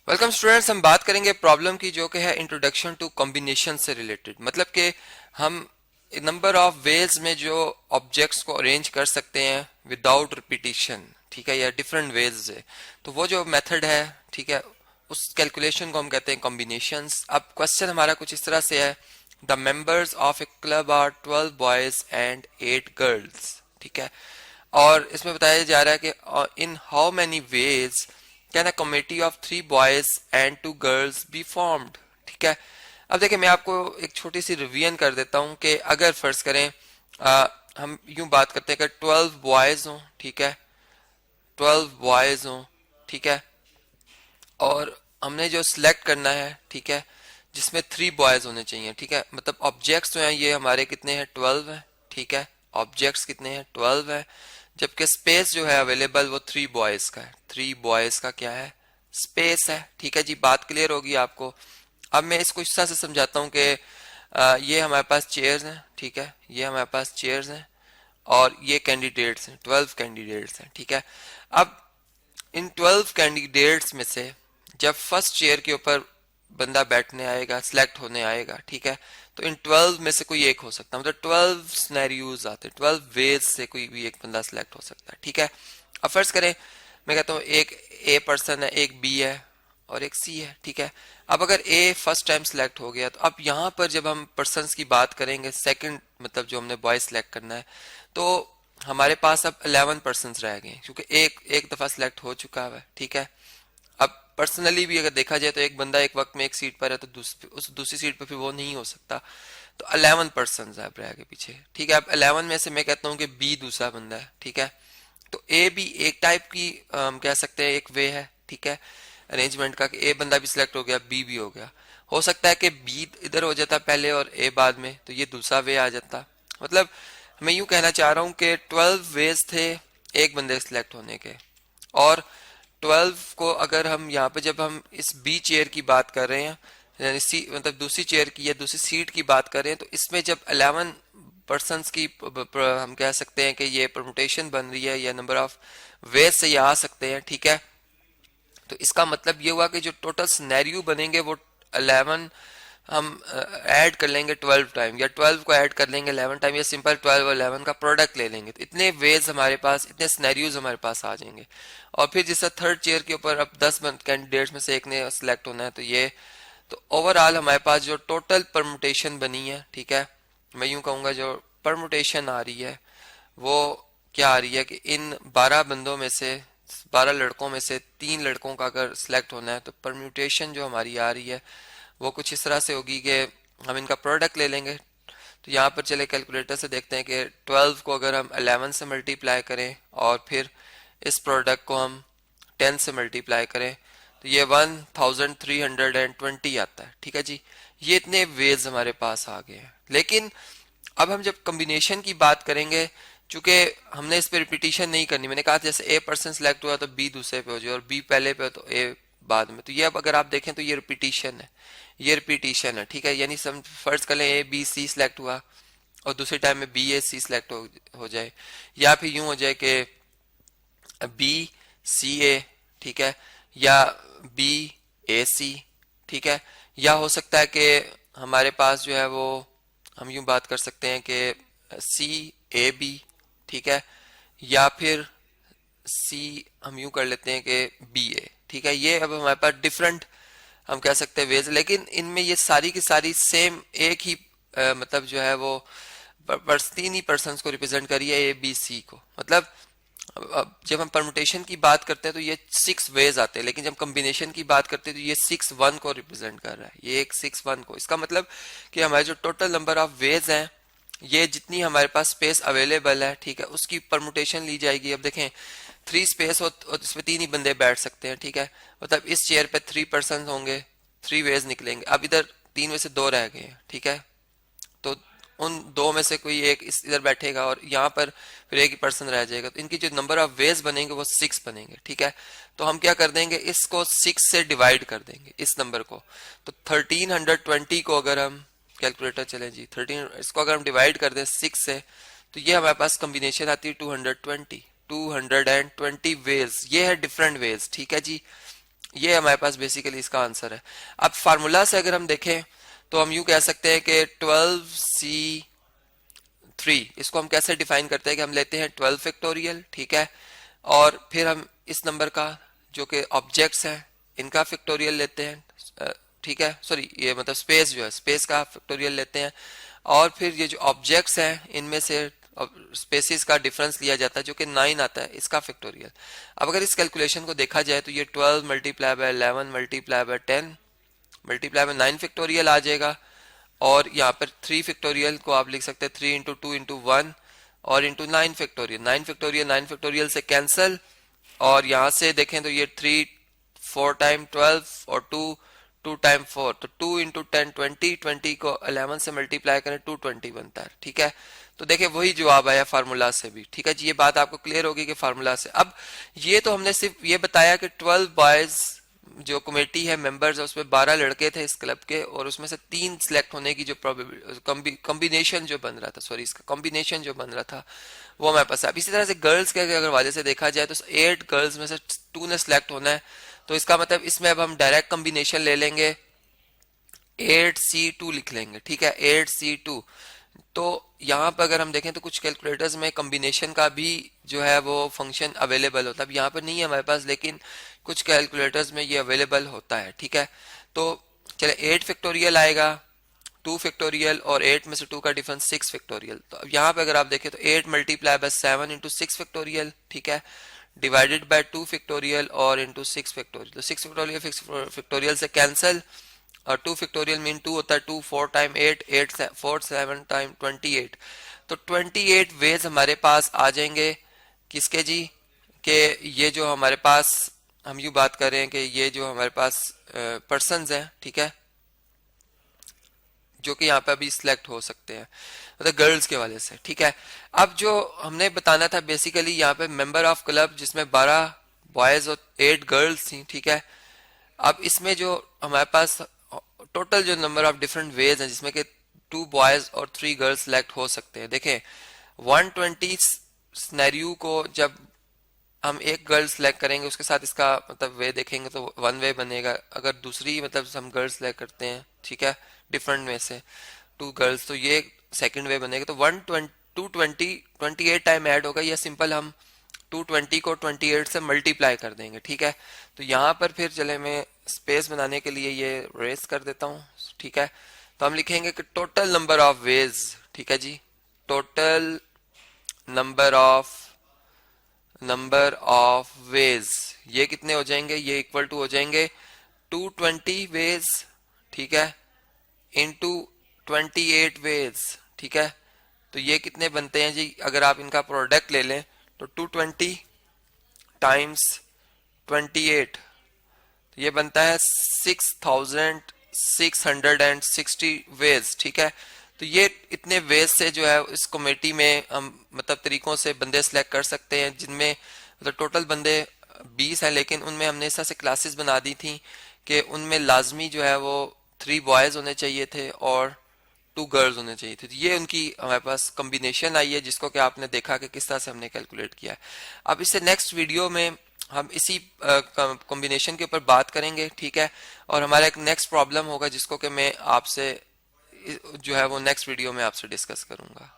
Welcome students, हम बात करेंगे प्रॉब्लम की जो कि है इंट्रोडक्शन टू कॉम्बिनेशन से रिलेटेड। मतलब कि हम नंबर ऑफ वेज में जो ऑब्जेक्ट्स को अरेंज कर सकते हैं विदाउट रिपीटिशन, ठीक है, या डिफरेंट वेज से। तो वो जो मेथड है, ठीक है, उस कैलकुलेशन को हम कहते हैं कॉम्बिनेशंस। अब क्वेश्चन हमारा कुछ इस तरह से है, the members of a club are 12 boys and 8 girls, ठीक है। और इसमें बताया जा रहा है कि in how many ways can a committee of 3 boys and 2 girls be formed, ठीक है। अब देखिए, मैं आपको एक छोटी सी रिवीजन कर देता हूं कि अगर फर्ज करें हम यूं बात करते हैं कि 12 बॉयज हों, ठीक है, 12 बॉयज हों, ठीक है, और हमने जो सिलेक्ट करना है, ठीक है, जिसमें 3 बॉयज होने चाहिए, ठीक है। मतलब ऑब्जेक्ट्स जो हैं ये हमारे कितने हैं, 12 हैं, ठीक है। ऑब्जेक्ट्स कितने हैं, 12 हैं। जबकि स्पेस जो है अवेलेबल वो 3 बॉयज का है। 3 बॉयज का क्या है, स्पेस है, ठीक है जी। बात क्लियर होगी आपको। अब मैं इसको इस तरह से समझाता हूँ कि ये हमारे पास चेयर्स हैं, ठीक है, ये हमारे पास चेयर्स हैं और ये कैंडिडेट्स हैं, 12 कैंडिडेट्स हैं, ठीक है। अब इन 12 कैंडिडेट्स में से जब फर्स्ट चेयर के ऊपर बंदा बैठने आएगा, सिलेक्ट होने आएगा, ठीक है, तो इन 12 में से कोई एक हो सकता है। मतलब 12 सिनेरियोज आते हैं, 12 वेज से कोई भी एक बंदा सिलेक्ट हो सकता है, ठीक है। अब फर्ज करें, मैं कहता हूँ एक ए पर्सन है, एक बी है और एक सी है, ठीक है। अब अगर ए फर्स्ट टाइम सिलेक्ट हो गया, तो अब यहाँ पर जब हम पर्सन्स की बात करेंगे, सेकंड मतलब जो हमने बॉय सिलेक्ट करना है, तो हमारे पास अब 11 पर्सन्स रह गए क्योंकि एक एक दफा सिलेक्ट हो चुका है, ठीक है। अब पर्सनली भी अगर देखा जाए तो एक बंदा एक वक्त में एक सीट पर है, तो उस दूसरी सीट पर फिर वो नहीं हो सकता। तो 11 पर्सन अब रह गए पीछे, ठीक है। अब 11 में से मैं कहता हूँ कि बी दूसरा बंदा है, ठीक है। तो ए भी एक टाइप की हम कह सकते हैं एक वे है, ठीक है, अरेंजमेंट का, कि ए बंदा भी सिलेक्ट हो गया, बी भी हो गया। हो सकता है कि बी इधर हो जाता पहले और ए बाद में, तो ये दूसरा वे आ जाता। मतलब मैं यूं कहना चाह रहा हूं कि 12 वेज थे एक बंदे सिलेक्ट होने के। और 12 को अगर हम यहाँ पे जब हम इस बी चेयर की बात कर रहे हैं, यानी सी मतलब दूसरी चेयर की या दूसरी सीट की बात कर रहे हैं, तो इसमें जब 11 पर्सन्स की हम कह सकते हैं कि ये परमुटेशन बन रही है या नंबर ऑफ वेज से ये आ सकते हैं, ठीक है। तो इसका मतलब ये हुआ कि जो टोटल सिनेरियो बनेंगे वो 11 हम ऐड कर लेंगे 12 टाइम, या 12 को ऐड कर लेंगे 11 टाइम, या सिंपल 12 और 11 का प्रोडक्ट ले लेंगे। तो इतने वेज हमारे पास, इतने सिनेरियोज हमारे पास आ जाएंगे। और फिर जिससे थर्ड चेयर के ऊपर अब 10 कैंडिडेट्स में से एक ने सिलेक्ट होना है, तो ये, तो ओवरऑल हमारे पास जो टोटल परमुटेशन बनी है, ठीक है, मैं यूं कहूंगा जो परमुटेशन आ रही है वो क्या आ रही है कि इन 12 बंदों में से, 12 लड़कों में से 3 लड़कों का अगर सिलेक्ट होना है, तो परम्यूटेशन जो हमारी आ रही है वो कुछ इस तरह से होगी कि हम इनका प्रोडक्ट ले लेंगे। तो यहाँ पर चले कैलकुलेटर से देखते हैं कि 12 को अगर हम 11 से मल्टीप्लाई करें और फिर इस प्रोडक्ट को हम 10 से मल्टीप्लाई करें, तो ये 1320 आता है, ठीक है जी। ये इतने वेज हमारे पास आ गए हैं। लेकिन अब हम जब कॉम्बिनेशन की बात करेंगे, चूंकि हमने इस पे रिपीटिशन नहीं करनी, मैंने कहा जैसे ए पर्सन सिलेक्ट हुआ तो बी दूसरे पे हो जाए और बी पहले पे हो तो ए बाद में, तो ये अब अगर आप देखें तो ये रिपीटिशन है, ये रिपीटिशन है, ठीक है। यानी सम फर्ज कर लें ए बी सी सिलेक्ट हुआ और दूसरे टाइम में बी ए सी सिलेक्ट हो जाए, या फिर यूं हो जाए कि बी सी ए, ठीक है, या बी ए सी, ठीक है। या हो सकता है कि हमारे पास जो है वो हम यूं बात कर सकते हैं कि सी ए बी, ठीक है, या फिर सी हम यूं कर लेते हैं कि बी ए, ठीक है। ये अब हमारे पास डिफरेंट हम कह सकते हैं वेज, लेकिन इनमें ये सारी की सारी सेम एक ही मतलब जो है वो तीन ही पर्सन को रिप्रेजेंट करिए, ए बी सी को। मतलब अब जब हम परमुटेशन की बात करते हैं तो ये 6 वेज आते हैं, लेकिन जब कॉम्बिनेशन की बात करते हैं तो ये 6 1 को रिप्रेजेंट कर रहा है, ये एक 6 1 को। इसका मतलब कि हमारे जो टोटल नंबर ऑफ वेज हैं, ये जितनी हमारे पास स्पेस अवेलेबल है, ठीक है, उसकी परमुटेशन ली जाएगी। अब देखें 3 स्पेस हो तो इसमें 3 ही बंदे बैठ सकते हैं, ठीक है। मतलब इस चेयर पे 3 पर्सन होंगे, 3 वेज निकलेंगे। अब इधर 3 में से 2 रह गए हैं, ठीक है, तो उन 2 में से कोई एक इस इधर बैठेगा और यहाँ पर फिर एक ही पर्सन रह जाएगा। तो इनकी जो नंबर ऑफ वेज बनेंगे वो 6 बनेंगे, ठीक है। तो हम क्या कर देंगे, इसको 6 से डिवाइड कर देंगे इस नंबर को। तो 1320 को अगर हम कैलकुलेटर चले जी, 13 इसको अगर हम डिवाइड कर दें 6 से, तो ये हमारे पास कॉम्बिनेशन आती है 220 वेज। ये है डिफरेंट वेज, ठीक है जी। ये हमारे पास बेसिकली इसका आंसर है। अब फार्मूला से अगर हम देखें तो हम यूं कह सकते हैं कि 12C3 इसको हम कैसे डिफाइन करते हैं कि हम लेते हैं 12 फैक्टोरियल, ठीक है, और फिर हम इस नंबर का जो कि ऑब्जेक्ट्स हैं इनका फैक्टोरियल लेते हैं, ठीक है, सॉरी ये मतलब स्पेस जो है स्पेस का फैक्टोरियल लेते हैं, और फिर ये जो ऑब्जेक्ट्स हैं इनमें से स्पेसिस का डिफरेंस लिया जाता है जो कि 9 आता है, इसका फैक्टोरियल। अब अगर इस कैलकुलेशन को देखा जाए तो ये 12 multiply by 11 multiply by 10 multiply by 9 factorial आ जाएगा, और यहाँ पर 3 फैक्टोरियल को आप लिख सकते हैं 3 इंटू 2 इंटू 1 और इंटू 9 फैक्टोरियल। 9 फैक्टोरियल से कैंसिल, और यहाँ से देखें तो ये 3 4 टाइम 12 और 2 2 टाइम 4, तो 2 इंटू 10 20, 20 को 11 से मल्टीप्लाई करें 220 बनता है, ठीक है। तो देखिए वही जवाब आया फार्मूला से भी, ठीक है जी। ये बात आपको क्लियर होगी कि फार्मूला से। अब ये तो हमने सिर्फ ये बताया कि 12 बॉयज जो कमेटी है मेंबर्स है उसमें 12 लड़के थे इस क्लब के, और उसमें से 3 सिलेक्ट होने की जो कॉम्बिनेशन जो बन रहा था, सॉरी इसका कॉम्बिनेशन जो बन रहा था वो हमारे पास है। अब इसी तरह से गर्ल्स के अगर वाले से देखा जाए तो 8 गर्ल्स में से 2 ने सिलेक्ट होना है, तो इसका मतलब इसमें अब हम डायरेक्ट कॉम्बिनेशन ले लेंगे, 8C2 लिख लेंगे, ठीक है, 8C2। तो यहाँ पर अगर हम देखें तो कुछ कैलकुलेटर्स में कॉम्बिनेशन का भी जो है वो फंक्शन अवेलेबल होता है, अब यहाँ पर नहीं है हमारे पास, लेकिन कुछ कैलकुलेटर्स में ये अवेलेबल होता है, ठीक है। तो चले 8 फैक्टोरियल आएगा, 2 फैक्टोरियल और 8 में से 2 का डिफरेंस 6 फैक्टोरियल। तो अब यहाँ पे अगर आप देखें तो 8 मल्टीप्लाई बाय 7 इंटू 6 फैक्टोरियल, ठीक है, डिवाइडेड बाय 2 फैक्टोरियल और इंटू 6 फैक्टोरियल। तो 6 फैक्टोरियल से कैंसिल, और 2 फैक्टोरियल मीन 2 होता है, 2 4 टाइम 8 8 4 7 टाइम 28। तो 28 वेज हमारे पास आ जाएंगे किसके जी, कि ये जो हमारे पास हम यूं बात कर रहे हैं कि ये जो हमारे पास पर्सन्स हैं, ठीक है, जो कि यहाँ पे अभी सिलेक्ट हो सकते हैं मतलब गर्ल्स के वाले से, ठीक है। अब जो हमने बताना था बेसिकली यहाँ पे मेंबर ऑफ क्लब जिसमें 12 बॉयज और 8 गर्ल्स थी, ठीक है। अब इसमें जो हमारे पास टोटल जो नंबर ऑफ डिफरेंट वेज हैं जिसमें कि 2 बॉयज और 3 गर्ल्स सिलेक्ट हो सकते हैं। देखें 120 स्नैरियो को जब हम एक गर्ल सेलेक्ट करेंगे उसके साथ इसका मतलब वे देखेंगे तो 1 वे बनेगा। अगर दूसरी मतलब हम गर्ल्स सेलेक्ट करते हैं, ठीक है, डिफरेंट वे से 2 गर्ल्स, तो ये सेकंड वे बनेगा। तो 228 टाइम ऐड होगा, या सिंपल हम 220 को 28 से मल्टीप्लाई कर देंगे, ठीक है। तो यहाँ पर फिर चले मैं स्पेस बनाने के लिए ये रेस कर देता हूँ, ठीक है। तो हम लिखेंगे कि टोटल नंबर ऑफ वेज, ठीक है जी, टोटल नंबर ऑफ वेज ये कितने हो जाएंगे, ये इक्वल टू हो जाएंगे 220 वेज, ठीक है, इंटू 28 वेज, ठीक है। तो ये कितने बनते हैं जी, अगर आप इनका प्रोडक्ट ले लें तो 220 टाइम्स 28, तो ये बनता है 6660 वेज, ठीक है। तो ये इतने वेज से जो है इस कमेटी में हम मतलब तरीकों से बंदे सेलेक्ट कर सकते हैं, जिनमें मतलब टोटल बंदे 20 हैं, लेकिन उनमें हमने इस तरह से क्लासेस बना दी थी कि उनमें लाजमी जो है वो 3 बॉयज होने चाहिए थे और 2 गर्ल्स होने चाहिए थे। तो ये उनकी हमारे पास कॉम्बिनेशन आई है, जिसको कि आपने देखा कि किस तरह से हमने कैलकुलेट किया है। अब इससे नेक्स्ट वीडियो में हम इसी कॉम्बिनेशन के ऊपर बात करेंगे, ठीक है। और हमारा एक नेक्स्ट प्रॉब्लम होगा जिसको कि मैं आपसे जो है वो नेक्स्ट वीडियो में आपसे डिस्कस करूंगा।